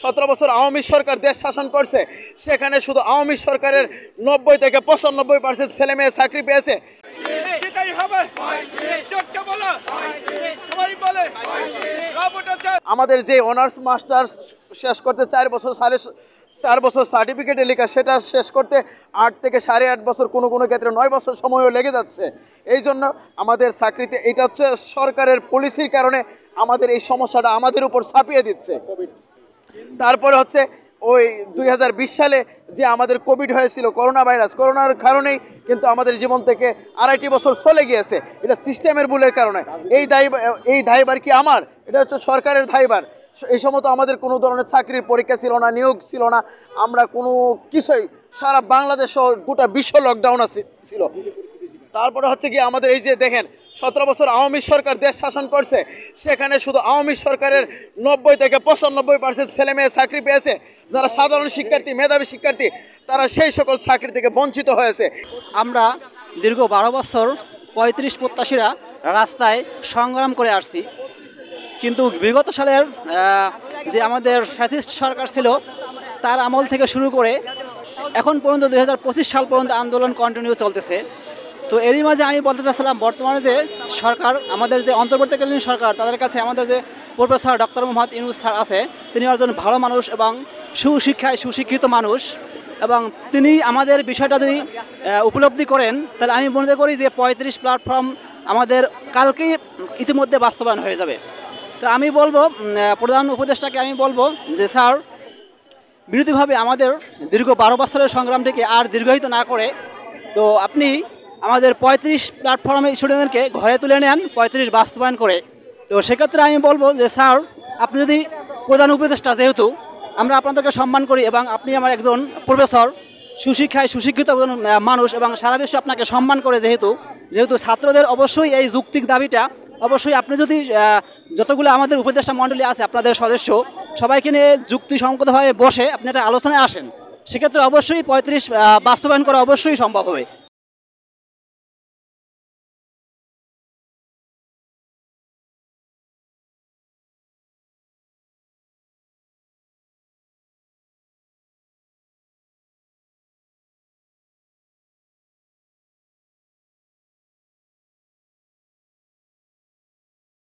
17 বছর আওয়ামী সরকার দেশ শাসন করছে, সেখানে শুধু আওয়ামী সরকারের 90 থেকে 95% ছেলে মেয়ে চাকরি পেয়েছে। আমাদের যে অনার্স মাস্টার্স শেষ করতে 4 বছর 4.5 বছর সার্টিফিকেটে লেখা, সেটা শেষ করতে 8 থেকে 8.5 বছর, কোনো কোনো ক্ষেত্রে 9 বছর সময়ও লেগে যাচ্ছে। এই জন্য আমাদের চাকরিতে এটা হচ্ছে সরকারের পলিসির কারণে আমাদের এই সমস্যাটা আমাদের উপর চাপিয়ে দিচ্ছে। তারপরে হচ্ছে ওই 2020 সালে যে আমাদের কোভিড হয়েছিল, করোনা ভাইরাস, করোনার কারণেই কিন্তু আমাদের জীবন থেকে 2.5 বছর চলে গিয়েছে। এটা সিস্টেমের ভুলের কারণে। এই দায়ভার কি আমার? এটা হচ্ছে সরকারের দায়ভার। এই সময় তো আমাদের কোনো ধরনের চাকরির পরীক্ষা ছিল না, নিয়োগ ছিল না, আমরা কোনো কিছুই, সারা বাংলাদেশ গোটা বিশ্ব লকডাউন ছিল। তারপরে হচ্ছে কি আমাদের এই যে দেখেন 17 বছর আওয়ামী সরকার দেশ শাসন করছে, সেখানে শুধু আওয়ামী সরকারের 90 থেকে 95% ছেলে মেয়ে চাকরি পেয়েছে। যারা সাধারণ শিক্ষার্থী, মেধাবী শিক্ষার্থী, তারা সেই সকল চাকরি থেকে বঞ্চিত হয়েছে। আমরা দীর্ঘ 12 বছর 35 প্রত্যাশীরা রাস্তায় সংগ্রাম করে আসছি, কিন্তু বিগত সালের যে আমাদের ফ্যাসিস্ট সরকার ছিল, তার আমল থেকে শুরু করে এখন পর্যন্ত 2025 সাল পর্যন্ত আন্দোলন কন্টিনিউ চলতেছে। তো এরই মাঝে আমি বলতে চাচ্ছিলাম, বর্তমানে যে সরকার, আমাদের যে অন্তর্বর্তীকালীন সরকার, তাদের কাছে আমাদের যে professor doctor Mohammad Yunus sir আছে, তিনি একজন ভালো মানুষ এবং সুশিক্ষিত মানুষ, এবং তিনি আমাদের বিষয়টা যদি উপলব্ধি করেন, তাহলে আমি মনে করি যে 35 প্ল্যাটফর্ম আমাদের কালকেই ইতিমধ্যে বাস্তবায়ন হয়ে যাবে। তো আমি বলবো, প্রধান উপদেষ্টাকে আমি বলবো যে স্যার, বিরোধীভাবে আমাদের দীর্ঘ 12 বছরের সংগ্রামটিকে আর দীর্ঘায়িত না করে, তো আপনি আমাদের 35 প্ল্যাটফর্মে স্টুডেন্টদেরকে ঘরে তুলে নেন 35 বাস্তবায়ন করে। তো সেক্ষেত্রে আমি বলবো যে স্যার, আপনি যদি প্রধান উপদেষ্টা, যেহেতু আমরা আপনাদেরকে সম্মান করি এবং আপনি আমার একজন প্রফেসর, সুশিক্ষিত একজন মানুষ, এবং সারা বিশ্ব আপনাকে সম্মান করে, যেহেতু ছাত্রদের অবশ্যই এই যৌক্তিক দাবিটা, অবশ্যই আপনি যদি যতগুলো আমাদের উপদেষ্টা মণ্ডলী আছে, আপনাদের সদস্য, সবাইকে নিয়ে যুক্তিসঙ্গতভাবে বসে আপনি একটা আলোচনায় আসেন, সেক্ষেত্রে অবশ্যই 35 বাস্তবায়ন করা অবশ্যই সম্ভব হবে।